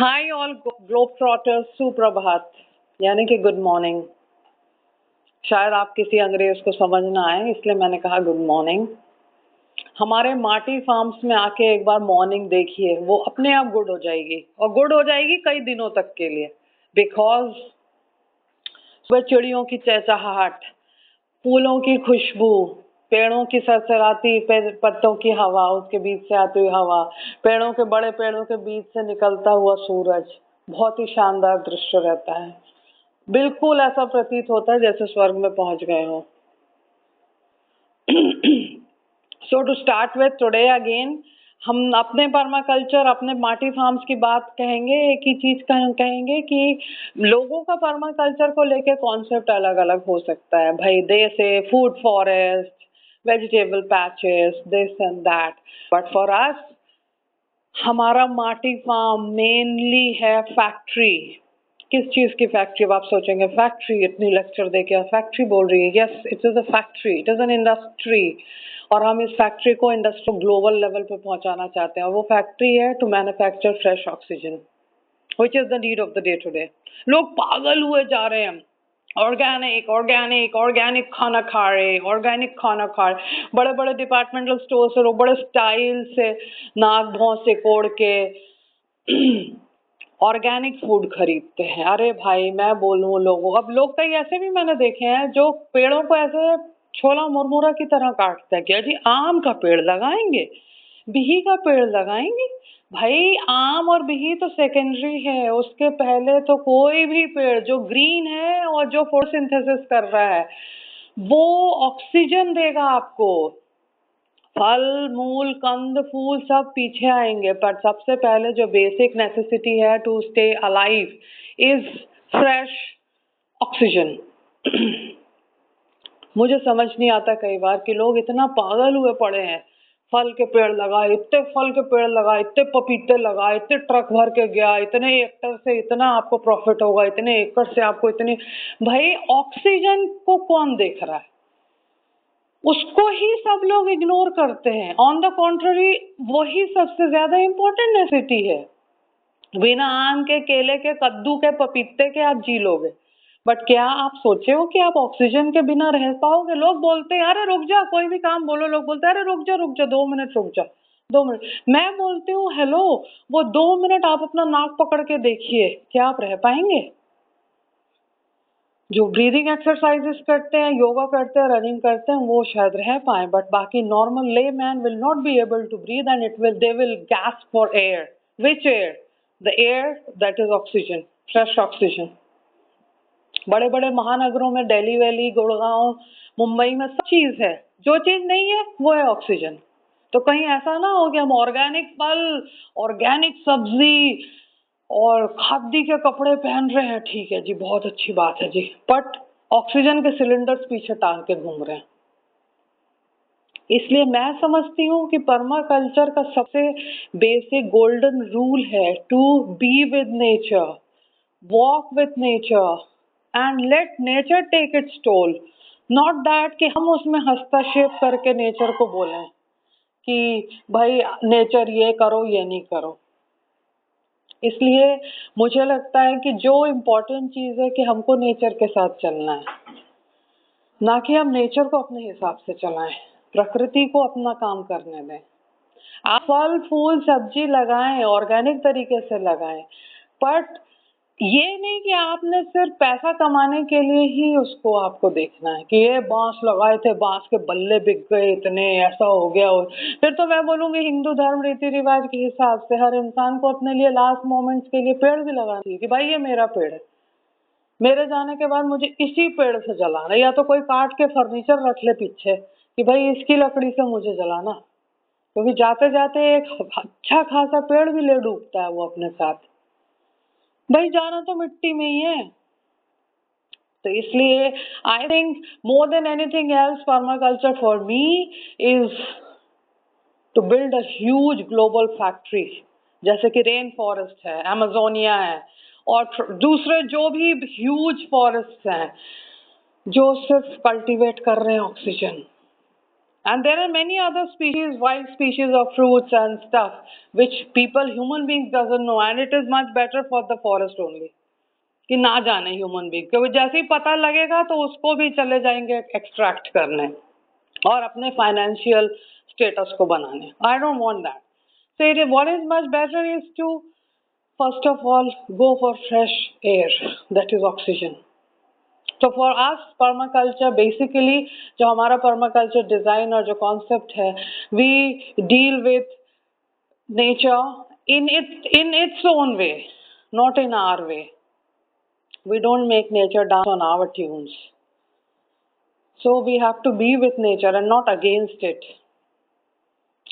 Hi all globe trotters, सुप्रभात यानी कि गुड मॉर्निंग। शायद आप किसी अंग्रेज को समझ ना आए, इसलिए मैंने कहा गुड मॉर्निंग। हमारे माटी फार्म्स में आके एक बार मॉर्निंग देखिए, वो अपने आप गुड हो जाएगी और गुड हो जाएगी कई दिनों तक के लिए। बिकॉज सुबह चिड़ियों की चहचहाहट, फूलों की खुशबू, पेड़ों की सरसराती पत्तों की हवा, उसके बीच से आती हुई हवा, पेड़ों के बड़े पेड़ों के बीच से निकलता हुआ सूरज, बहुत ही शानदार दृश्य रहता है। बिल्कुल ऐसा प्रतीत होता है जैसे स्वर्ग में पहुंच गए हो। So to start with today again, हम अपने पर्माकल्चर, अपने माटी फार्म्स की बात कहेंगे। एक ही चीज कहेंगे कि लोगों का पर्माकल्चर को लेके कॉन्सेप्ट अलग अलग हो सकता है भाई। दे से food forest, vegetable patches, this and that, but for us हमारा माटी फार्म मेनली है फैक्ट्री। किस चीज की फैक्ट्री? अब आप सोचेंगे फैक्ट्री, इतनी लेक्चर देके फैक्ट्री बोल रही है। Yes, it is a factory, it is an industry, और हम इस फैक्ट्री को इंडस्ट्री ग्लोबल लेवल पे पहुंचाना चाहते हैं। और वो फैक्ट्री है to manufacture fresh oxygen, which is the need of the day today. लोग पागल हुए जा रहे हैं, ऑर्गेनिक ऑर्गेनिक ऑर्गेनिक खाना खा रहे, ऑर्गेनिक खाना खा रहे। बड़े बड़े डिपार्टमेंटल स्टोर से लोग बड़े स्टाइल से नाक भौं से कोड़ के ऑर्गेनिक फूड खरीदते हैं। अरे भाई मैं बोलूं लोगों, अब लोग कई ऐसे भी मैंने देखे हैं जो पेड़ों को ऐसे छोला मुरमुरा की तरह काटते हैं। क्या जी, आम का पेड़ लगाएंगे, बिही का पेड़ लगाएंगे? भाई आम और बिही तो सेकेंडरी है, उसके पहले तो कोई भी पेड़ जो ग्रीन है और जो फोटोसिंथेसिस कर रहा है वो ऑक्सीजन देगा आपको। फल मूल कंद फूल सब पीछे आएंगे, पर सबसे पहले जो बेसिक नेसेसिटी है to stay alive is fresh oxygen. मुझे समझ नहीं आता कई बार कि लोग इतना पागल हुए पड़े हैं। फल के पेड़ लगाए, इतने फल के पेड़ लगाए, इतने पपीते लगाए, इतने ट्रक भर के गया, इतने एकड़ से इतना आपको प्रॉफिट होगा, इतने एकड़ से आपको इतनी। भाई ऑक्सीजन को कौन देख रहा है? उसको ही सब लोग इग्नोर करते हैं। ऑन द कॉन्ट्ररी वही सबसे ज्यादा इम्पोर्टेंट नेसेसिटी है। बिना आम के, केले के, कद्दू के, पपीते के आप जी लोगे, बट क्या आप सोचे हो कि आप ऑक्सीजन के बिना रह पाओगे? लोग बोलते हैं अरे रुक जा, कोई भी काम बोलो लोग बोलते हैं अरे रुक जा 2 मिनट, रुक जा 2 मिनट। मैं बोलती हूँ हेलो, वो 2 मिनट आप अपना नाक पकड़ के देखिए, क्या आप रह पाएंगे? जो ब्रीदिंग एक्सरसाइजेस करते हैं, योगा करते हैं, रनिंग करते हैं, वो शायद रह पाए, बट बाकी normal layman will not be able to breathe and they will gasp for air. Which air? The air that is oxygen, fresh oxygen. बड़े बड़े महानगरों में, दिल्ली वैली, गुड़गांव, मुंबई में सब चीज है, जो चीज नहीं है वो है ऑक्सीजन। तो कहीं ऐसा ना हो कि हम ऑर्गेनिक फल, ऑर्गेनिक सब्जी और खादी के कपड़े पहन रहे हैं, ठीक है जी, बहुत अच्छी बात है जी, बट ऑक्सीजन के सिलेंडर्स पीछे टांग के घूम रहे हैं। इसलिए मैं समझती हूँ कि पर्माकल्चर का सबसे बेसिक गोल्डन रूल है to be with nature, walk with nature and let nature take its toll. Not that कि हम उसमें हस्तक्षेप करके नेचर को बोलें कि भाई नेचर ये करो ये नहीं करो। इसलिए मुझे लगता है कि जो इम्पोर्टेंट चीज है कि हमको नेचर के साथ चलना है, ना कि हम नेचर को अपने हिसाब से चलाएं। प्रकृति को अपना काम करने दें। आप फल फूल सब्जी लगाएं, ऑर्गेनिक तरीके से लगाएं, बट ये नहीं कि आपने सिर्फ पैसा कमाने के लिए ही उसको आपको देखना है कि ये बांस लगाए थे, बांस के बल्ले बिक गए इतने, ऐसा हो गया। फिर तो मैं बोलूंगी हिंदू धर्म रीति रिवाज के हिसाब से हर इंसान को अपने लिए लास्ट मोमेंट्स के लिए पेड़ भी लगाना चाहिए कि भाई ये मेरा पेड़ है, मेरे जाने के बाद मुझे इसी पेड़ से जलाना, या तो कोई काट के फर्नीचर रख ले पीछे कि भाई इसकी लकड़ी से मुझे जलाना, क्योंकि जाते जाते एक अच्छा खासा पेड़ भी ले डूबता है वो अपने साथ। भाई जाना तो मिट्टी में ही है। तो इसलिए I think more than anything else permaculture for me is to build a huge global factory, जैसे कि रेन फॉरेस्ट है, अमेजोनिया है, और दूसरे जो भी ह्यूज फॉरेस्ट हैं जो सिर्फ कल्टीवेट कर रहे हैं oxygen. And there are many other species, wild species of fruits and stuff, which human beings doesn't know, and it is much better for the forest only. कि ना जाने ह्यूमन बीइंग, क्योंकि जैसे ही पता लगेगा तो उसको भी चले जाएंगे एक्सट्रैक्ट करने और अपने फाइनेंशियल स्टेटस को बनाने. I don't want that. So what is much better is to first of all go for fresh air, that is oxygen. So for us permaculture basically जो हमारा permaculture design और जो concept है, we deal with nature in its own way, not in our way. We don't make nature dance on our tunes. So we have to be with nature and not against it.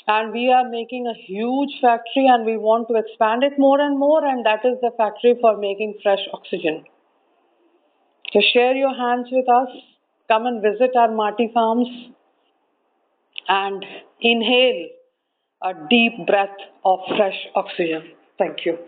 And we are making a huge factory and we want to expand it more and more, and that is the factory for making fresh oxygen. So share your hands with us. Come and visit our Marti farms and inhale a deep breath of fresh oxygen. Thank you.